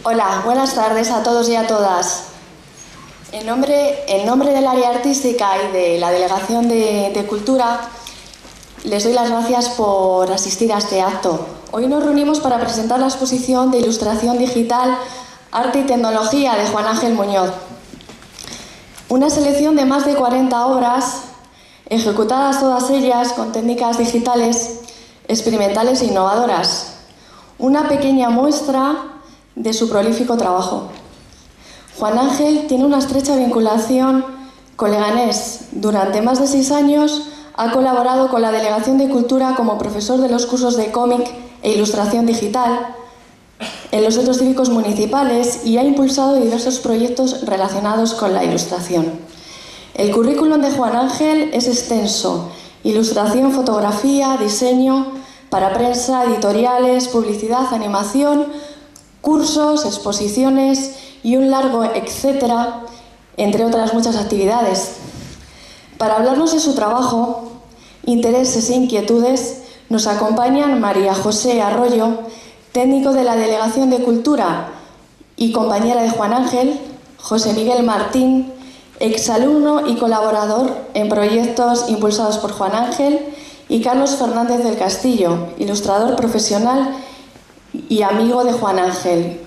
Hola, buenas tardes a todos y a todas. En nombre del área artística y de la Delegación de Cultura, les doy las gracias por asistir a este acto. Hoy nos reunimos para presentar la exposición de ilustración digital Arte y Tecnología de Juan Ángel Muñoz. Una selección de más de 40 obras, ejecutadas todas ellas con técnicas digitales experimentales e innovadoras. Una pequeña muestra de su prolífico trabajo. Juan Ángel tiene una estrecha vinculación con Leganés. Durante más de 6 años ha colaborado con la Delegación de Cultura como profesor de los cursos de cómic e ilustración digital en los centros cívicos municipales y ha impulsado diversos proyectos relacionados con la ilustración. El currículum de Juan Ángel es extenso: ilustración, fotografía, diseño para prensa, editoriales, publicidad, animación, cursos, exposiciones y un largo etcétera, entre otras muchas actividades. Para hablarnos de su trabajo, intereses e inquietudes, nos acompañan María José Arroyo, técnico de la Delegación de Cultura y compañera de Juan Ángel; José Miguel Martín, exalumno y colaborador en proyectos impulsados por Juan Ángel; y Carlos Fernández del Castillo, ilustrador profesional y amigo de Juan Ángel.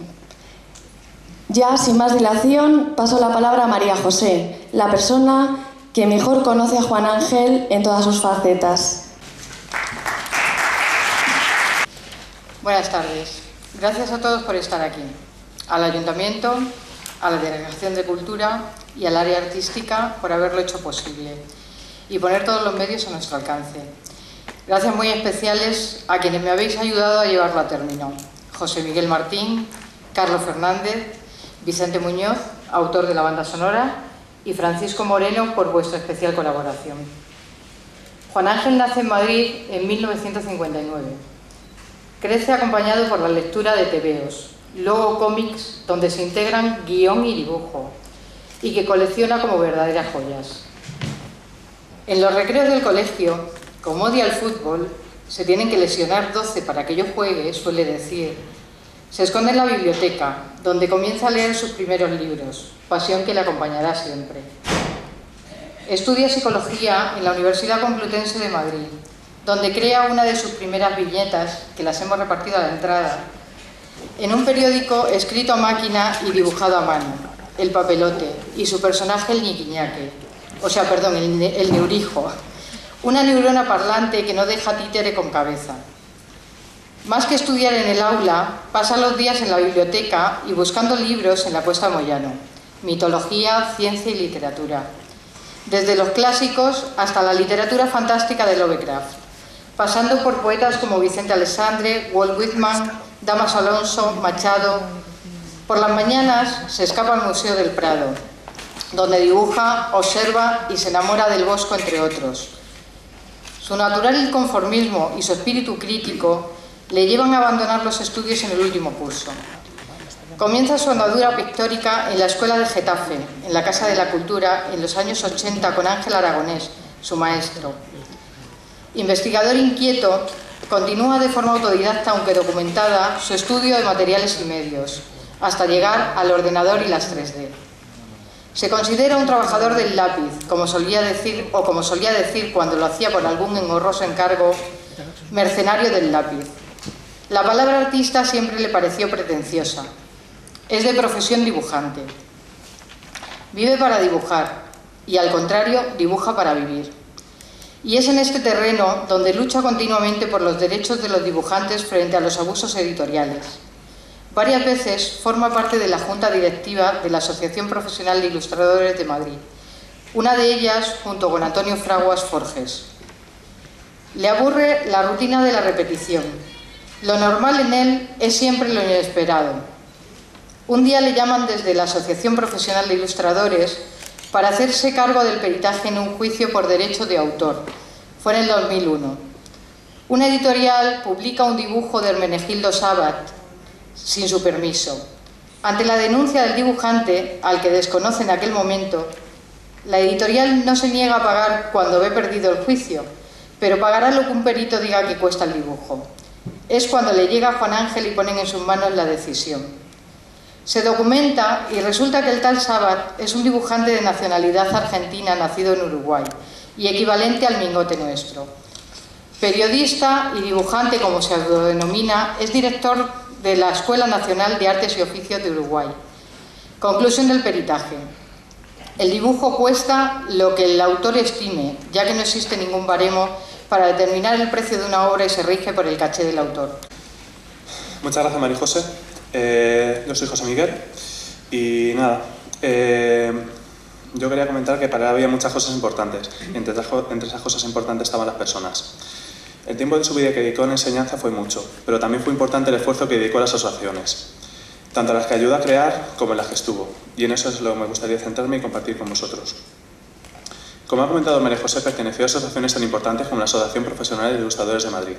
Ya sin más dilación, paso la palabra a María José, la persona que mejor conoce a Juan Ángel en todas sus facetas. Buenas tardes. Gracias a todos por estar aquí. Al Ayuntamiento, a la Delegación de Cultura y al área artística por haberlo hecho posible y poner todos los medios a nuestro alcance. Gracias muy especiales a quienes me habéis ayudado a llevarlo a término: José Miguel Martín, Carlos Fernández, Vicente Muñoz, autor de la banda sonora, y Francisco Moreno por vuestra especial colaboración. Juan Ángel nace en Madrid en 1959. Crece acompañado por la lectura de tebeos, luego cómics donde se integran guión y dibujo, y que colecciona como verdaderas joyas. En los recreos del colegio, como odia el fútbol, se tienen que lesionar 12 para que yo juegue, suele decir. Se esconde en la biblioteca, donde comienza a leer sus primeros libros, pasión que le acompañará siempre. Estudia psicología en la Universidad Complutense de Madrid, donde crea una de sus primeras viñetas, que las hemos repartido a la entrada, en un periódico escrito a máquina y dibujado a mano, El Papelote, y su personaje el ñiquiñaque, el neurijo, una neurona parlante que no deja títere con cabeza. Más que estudiar en el aula, pasa los días en la biblioteca y buscando libros en la Cuesta Moyano, mitología, ciencia y literatura, desde los clásicos hasta la literatura fantástica de Lovecraft, pasando por poetas como Vicente Alessandre, Walt Whitman, Damas Alonso, Machado. Por las mañanas se escapa al Museo del Prado, donde dibuja, observa y se enamora del Bosco, entre otros. Su natural inconformismo y su espíritu crítico le llevan a abandonar los estudios en el último curso. Comienza su andadura pictórica en la Escuela de Getafe, en la Casa de la Cultura, en los años 80 con Ángel Aragonés, su maestro. Investigador inquieto, continúa de forma autodidacta, aunque documentada, su estudio de materiales y medios, hasta llegar al ordenador y las 3D. Se considera un trabajador del lápiz, como solía decir cuando lo hacía por algún engorroso encargo, mercenario del lápiz. La palabra artista siempre le pareció pretenciosa. Es de profesión dibujante. Vive para dibujar y, al contrario, dibuja para vivir. Y es en este terreno donde lucha continuamente por los derechos de los dibujantes frente a los abusos editoriales. Varias veces forma parte de la Junta Directiva de la Asociación Profesional de Ilustradores de Madrid, una de ellas junto con Antonio Fraguas Forges. Le aburre la rutina de la repetición. Lo normal en él es siempre lo inesperado. Un día le llaman desde la Asociación Profesional de Ilustradores para hacerse cargo del peritaje en un juicio por derecho de autor. Fue en el 2001. Una editorial publica un dibujo de Hermenegildo Sabat sin su permiso. Ante la denuncia del dibujante, al que desconoce en aquel momento, la editorial no se niega a pagar cuando ve perdido el juicio, pero pagará lo que un perito diga que cuesta el dibujo. Es cuando le llega a Juan Ángel y ponen en sus manos la decisión. Se documenta y resulta que el tal Sabat es un dibujante de nacionalidad argentina nacido en Uruguay y equivalente al Mingote nuestro. Periodista y dibujante, como se autodenomina, es director de la Escuela Nacional de Artes y Oficios de Uruguay. Conclusión del peritaje. El dibujo cuesta lo que el autor estime, ya que no existe ningún baremo para determinar el precio de una obra y se rige por el caché del autor. Muchas gracias, María José. Yo soy José Miguel y nada, yo quería comentar que para él había muchas cosas importantes y entre esas cosas importantes estaban las personas. El tiempo de su vida que dedicó a la enseñanza fue mucho, pero también fue importante el esfuerzo que dedicó a las asociaciones, tanto a las que ayudó a crear como en las que estuvo, y en eso es lo que me gustaría centrarme y compartir con vosotros. Como ha comentado María José, perteneció a asociaciones tan importantes como la Asociación Profesional de Ilustradores de Madrid.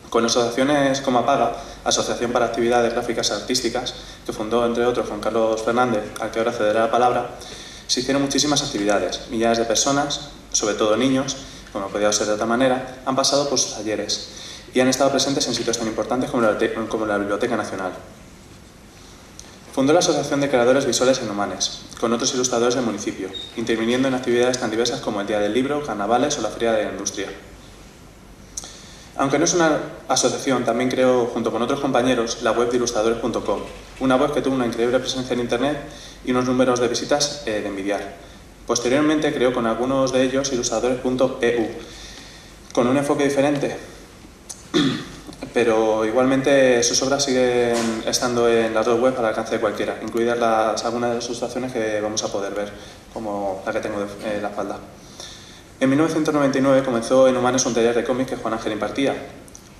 Con asociaciones como APAGA, Asociación para Actividades Gráficas y Artísticas, que fundó entre otros Juan Carlos Fernández, al que ahora cederé la palabra, se hicieron muchísimas actividades. Millares de personas, sobre todo niños, como no podía ser de otra manera, han pasado por sus talleres y han estado presentes en sitios tan importantes como la Biblioteca Nacional. Fundó la Asociación de Creadores Visuales en Humanes, con otros ilustradores del municipio, interviniendo en actividades tan diversas como el Día del Libro, carnavales o la Feria de la Industria. Aunque no es una asociación, también creó, junto con otros compañeros, la web de ilustradores.com, una web que tuvo una increíble presencia en Internet y unos números de visitas de envidiar. Posteriormente creó con algunos de ellos ilustradores.eu, con un enfoque diferente, pero igualmente sus obras siguen estando en las dos webs al alcance de cualquiera, incluidas algunas de las ilustraciones que vamos a poder ver, como la que tengo de la espalda. En 1999 comenzó en Humanes un taller de cómic que Juan Ángel impartía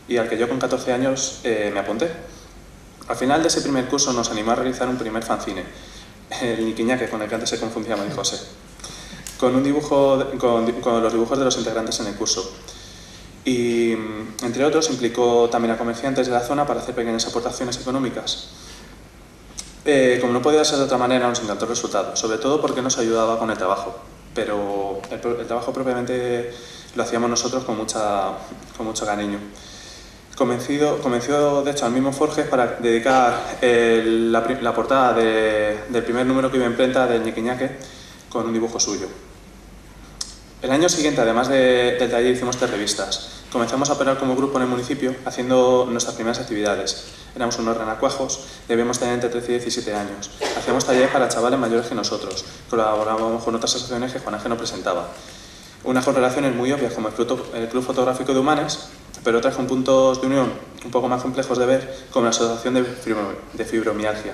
y al que yo con 14 años me apunté. Al final de ese primer curso nos animó a realizar un primer fanzine, el Ñiquiñaque, con el que antes se confundía María José, con los dibujos de los integrantes en el curso. Y, entre otros, implicó también a comerciantes de la zona para hacer pequeñas aportaciones económicas. Como no podía ser de otra manera, nos encantó el resultado, sobre todo porque nos ayudaba con el trabajo. Pero el trabajo propiamente lo hacíamos nosotros con mucho cariño. Convenció de hecho al mismo Forges para dedicar la portada del primer número que iba en imprenta del Ñiquiñaque con un dibujo suyo. El año siguiente, además del taller, hicimos 3 revistas. Comenzamos a operar como grupo en el municipio haciendo nuestras primeras actividades. Éramos unos renacuajos, debíamos tener entre 13 y 17 años. Hacíamos talleres para chavales mayores que nosotros. Colaborábamos con otras asociaciones que Juan Ángel nos presentaba. Unas con relaciones muy obvias como el Club Fotográfico de Humanes, pero otras con puntos de unión un poco más complejos de ver, como la Asociación de Fibromialgia.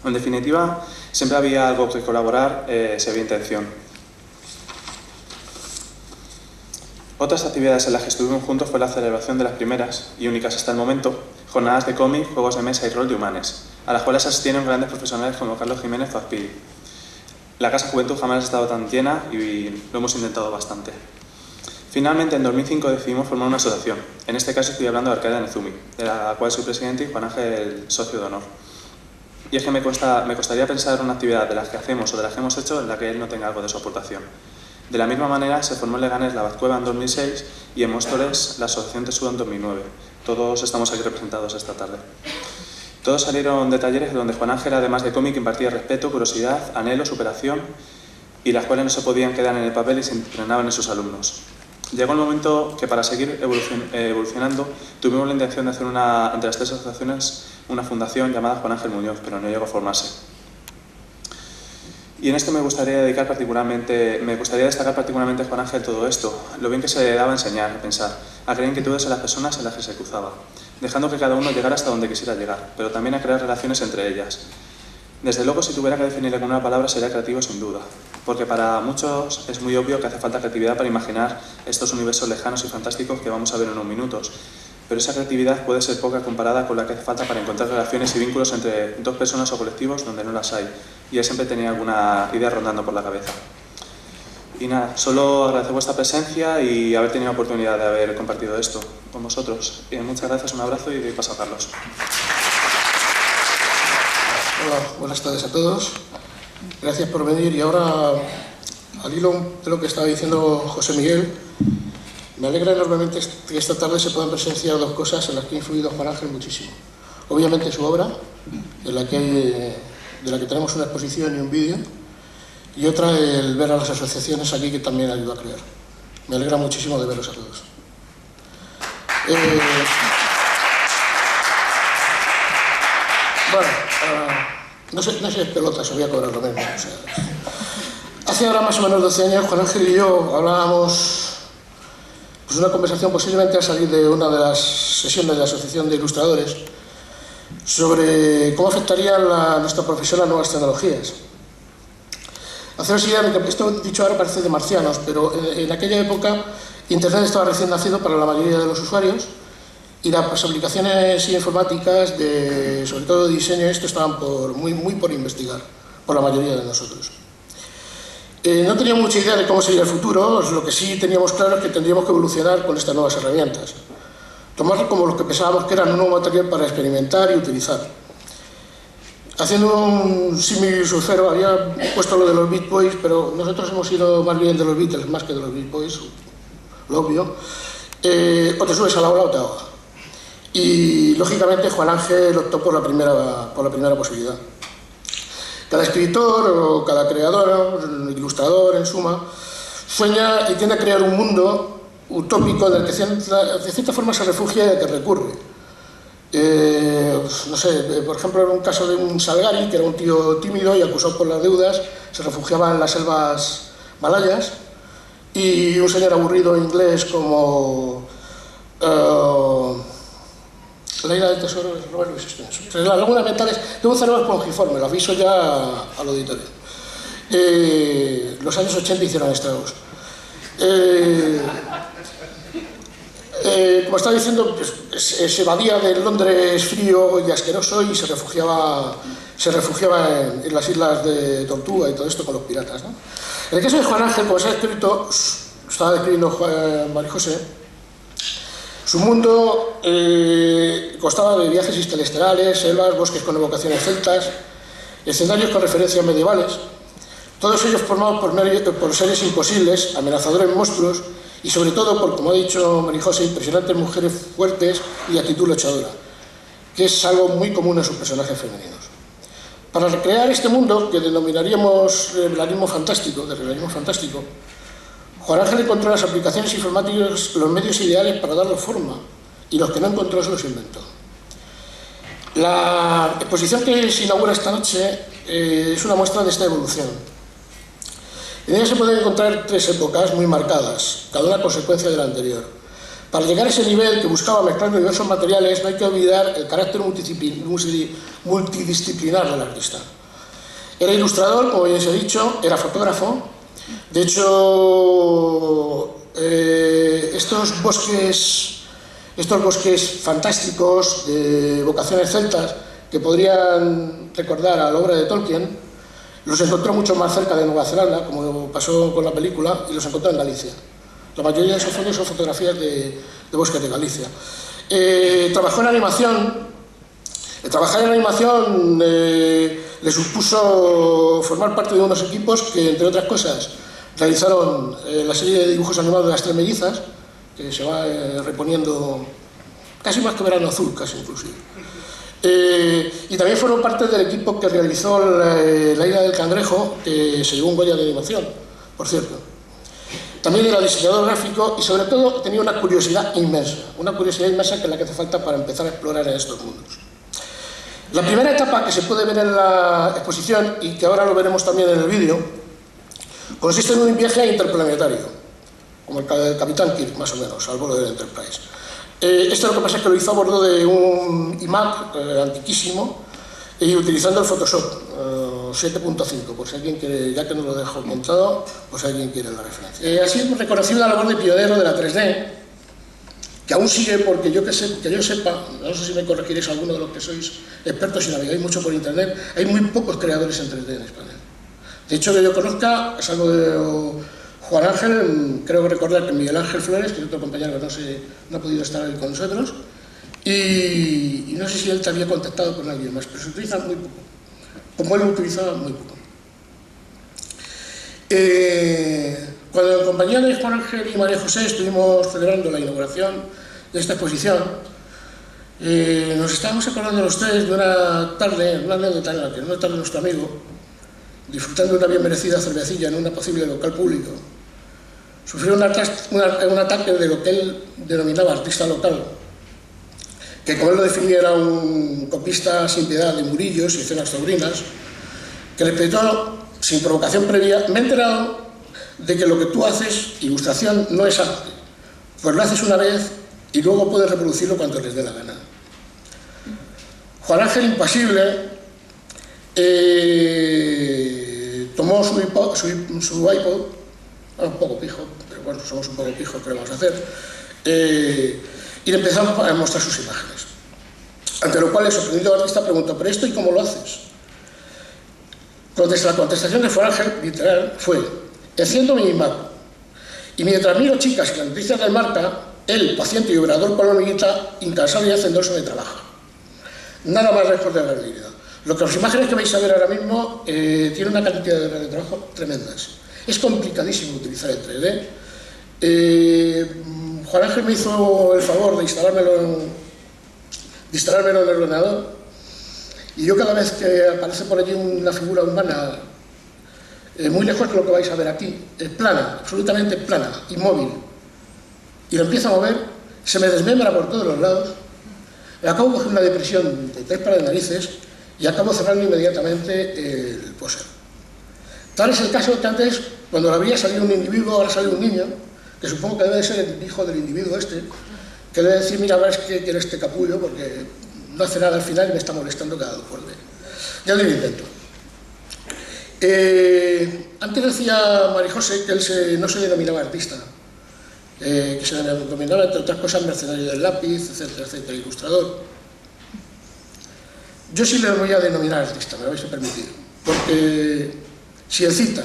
En definitiva, siempre había algo que colaborar si había intención. Otras actividades en las que estuvimos juntos fue la celebración de las primeras, y únicas hasta el momento, jornadas de cómic, juegos de mesa y rol de Humanes, a las cuales asistieron grandes profesionales como Carlos Jiménez o Azpiri. La Casa Juventud jamás ha estado tan llena y lo hemos intentado bastante. Finalmente, en 2005 decidimos formar una asociación. En este caso estoy hablando de Arcadia Nezumi, de la cual soy presidente y Juan Ángel socio de honor. Y es que me costaría pensar una actividad de las que hacemos o de las que hemos hecho en la que él no tenga algo de su aportación. De la misma manera, se formó en Leganés la Bazcueva en 2006 y en Móstoles la Asociación Tesudo en 2009. Todos estamos aquí representados esta tarde. Todos salieron de talleres donde Juan Ángel, además de cómic, impartía respeto, curiosidad, anhelo, superación, y las cuales no se podían quedar en el papel y se entrenaban en sus alumnos. Llegó el momento que, para seguir evolucionando, tuvimos la intención de hacer entre las 3 asociaciones una fundación llamada Juan Ángel Muñoz, pero no llegó a formarse. Y en esto me gustaría destacar particularmente a Juan Ángel todo esto, lo bien que se le daba a enseñar, a pensar, a crear inquietudes en las personas en las que se cruzaba, dejando que cada uno llegara hasta donde quisiera llegar, pero también a crear relaciones entre ellas. Desde luego, si tuviera que definirle con una palabra, sería creativo sin duda, porque para muchos es muy obvio que hace falta creatividad para imaginar estos universos lejanos y fantásticos que vamos a ver en unos minutos, pero esa creatividad puede ser poca comparada con la que hace falta para encontrar relaciones y vínculos entre 2 personas o colectivos donde no las hay, y él siempre tenía alguna idea rondando por la cabeza. Y nada, solo agradecer vuestra presencia y haber tenido la oportunidad de haber compartido esto con vosotros. Muchas gracias, un abrazo y doy paso a Carlos. Hola, buenas tardes a todos. Gracias por venir. Y ahora, al hilo de lo que estaba diciendo José Miguel, me alegra enormemente que esta tarde se puedan presenciar 2 cosas en las que ha influido Juan Ángel muchísimo. Obviamente su obra, de la que tenemos una exposición y un vídeo, y otra el ver a las asociaciones aquí que también ayuda a crear. Me alegra muchísimo de veros a todos. Bueno, no sé si es pelota, se voy a cobrar lo mismo. O sea, hace ahora más o menos 12 años, Juan Ángel y yo hablábamos, pues una conversación posiblemente a salir de una de las sesiones de la Asociación de Ilustradores, sobre cómo afectarían nuestra profesión las nuevas tecnologías. Haceros idea de que esto dicho ahora parece de marcianos, pero en aquella época Internet estaba recién nacido para la mayoría de los usuarios y las aplicaciones informáticas, sobre todo de diseño, esto estaban muy por investigar, por la mayoría de nosotros. No teníamos mucha idea de cómo sería el futuro, lo que sí teníamos claro es que tendríamos que evolucionar con estas nuevas herramientas. Tomarlo como lo que pensábamos que eran un nuevo material para experimentar y utilizar. Haciendo un símil surfero, había puesto lo de los Beat Boys, pero nosotros hemos ido más bien de los Beatles más que de los Beat Boys, lo obvio. O te subes a la ola o te ahoga. Y lógicamente Juan Ángel optó por la primera posibilidad. Cada escritor o cada creador, ilustrador en suma, sueña y tiende a crear un mundo utópico en el que de cierta forma se refugia y al que recurre. No sé, por ejemplo, en un caso de un Salgari, que era un tío tímido y acusado por las deudas, se refugiaba en las selvas malayas, y un señor aburrido inglés como La isla del tesoro de Robert Louis Stevenson. Las lagunas mentales de un cerebro esponjiforme, lo aviso ya al auditorio. Los años 80 hicieron estragos. Como estaba diciendo, pues, se evadía del Londres frío y asqueroso y se refugiaba en las islas de Tortuga y todo esto con los piratas, ¿no? En el caso de Juan Ángel, como se ha escrito, estaba describiendo María José, su mundo constaba de viajes interestelares, selvas, bosques con evocaciones celtas, escenarios con referencias medievales, todos ellos formados por seres imposibles, amenazadores monstruos, y sobre todo por, como ha dicho María José, impresionantes mujeres fuertes y actitud luchadora, que es algo muy común en sus personajes femeninos. Para recrear este mundo, que denominaríamos realismo fantástico, Juan Ángel encontró en las aplicaciones informáticas los medios ideales para darle forma, y los que no encontró se los inventó. La exposición que se inaugura esta noche es una muestra de esta evolución. En ella se pueden encontrar tres épocas muy marcadas, cada una consecuencia de la anterior. Para llegar a ese nivel que buscaba mezclar diversos materiales, no hay que olvidar el carácter multidisciplinar del artista. Era ilustrador, como bien se ha dicho, era fotógrafo. De hecho, estos bosques fantásticos de vocaciones celtas que podrían recordar a la obra de Tolkien, los encontró mucho más cerca de Nueva Zelanda, como pasó con la película, y los encontró en Galicia. La mayoría de esos fondos son fotografías de bosques de Galicia. Trabajó en animación. Trabajar en animación le supuso formar parte de unos equipos que, entre otras cosas, realizaron la serie de dibujos animados de las Tres Mellizas, que se va reponiendo casi más que Verano Azul, casi inclusive. Y también fueron parte del equipo que realizó La Isla del Cangrejo, que se llevó un Goya de animación, por cierto. También era diseñador gráfico y sobre todo tenía una curiosidad inmensa que es la que hace falta para empezar a explorar en estos mundos. La primera etapa que se puede ver en la exposición, y que ahora lo veremos también en el vídeo, consiste en un viaje interplanetario, como el Capitán Kirk, más o menos, al vuelo del Enterprise. Esto lo que pasa es que lo hizo a bordo de un iMac antiquísimo y utilizando el Photoshop 7.5, por si alguien quiere, ya que no lo dejo montado, pues alguien quiere la referencia. Ha sido reconocido la labor de pionero de la 3D, que aún sigue, porque que yo sepa, no sé si me corregiréis alguno de los que sois expertos y navegáis mucho por internet, hay muy pocos creadores en 3D en España. De hecho, que yo conozca, salvo de Juan Ángel, creo recordar que Miguel Ángel Flores, que es otro compañero que no ha podido estar hoy con nosotros, y no sé si él te había contactado con alguien más, pero se utiliza muy poco. Como él lo utilizaba, muy poco. Cuando en compañía de Juan Ángel y María José estuvimos celebrando la inauguración de esta exposición, Nos estábamos acordando los tres de una tarde, una anécdota en la que una tarde nuestro amigo, disfrutando de una bien merecida cervecilla en un apacible local público, sufrió un ataque de lo que él denominaba artista local, que como él lo definía era un copista sin piedad de murillos y cenas sobrinas, que le preguntó sin provocación previa: me he enterado de que lo que tú haces, ilustración, no es arte, pues lo haces una vez y luego puedes reproducirlo cuando les dé la gana. Juan Ángel, impasible, tomó su iPod, un poco pijo, pero bueno, somos un poco pijos, ¿qué le vamos a hacer? Y le empezó a mostrar sus imágenes. Ante lo cual el sorprendido artista preguntó: ¿pero esto y cómo lo haces? La contestación de Juan Ángel, literal, fue: enciendo mi iMac y mientras miro chicas y las noticias del Marca, él, paciente y obrador con la hormiguita, incansable y hacendoso de trabajo. Nada más lejos de la realidad. Las imágenes que vais a ver ahora mismo tienen una cantidad de trabajo tremendas. Es complicadísimo utilizar el 3D. Juan Ángel me hizo el favor de instalármelo en el ordenador, y yo cada vez que aparece por allí una figura humana muy lejos de lo que vais a ver aquí, plana, absolutamente plana, inmóvil, y lo empiezo a mover, se me desmembra por todos los lados, acabo cogiendo una depresión de 3 pares de narices y acabo cerrando inmediatamente el póster. Tal es el caso que antes, cuando lo había salido un individuo, ahora sale un niño, que supongo que debe de ser el hijo del individuo este, que debe decir: mira, ves que quiere este capullo porque no hace nada al final y me está molestando cada 2 por día. Ya lo intento. Antes decía María José que él no se denominaba artista, que se denominaba, entre otras cosas, mercenario del lápiz, etcétera, etcétera, ilustrador. Yo sí le voy a denominar artista, me lo vais a permitir, porque si el CITA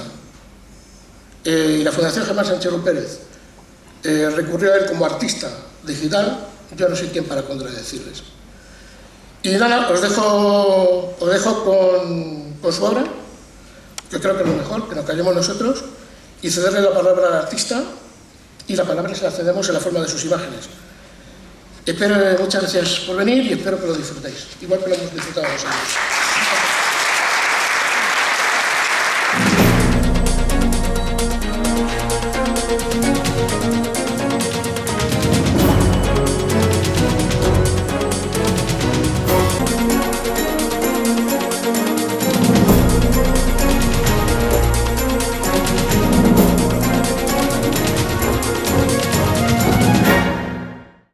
y la Fundación Germán Sánchez Pérez recurrió a él como artista digital, yo no soy quien para contradecirles. Y nada, os dejo con su obra, que creo que es lo mejor, que nos callemos nosotros, y cederle la palabra al artista, y la palabra se la cedemos en la forma de sus imágenes. Muchas gracias por venir y espero que lo disfrutéis, igual que lo hemos disfrutado nosotros.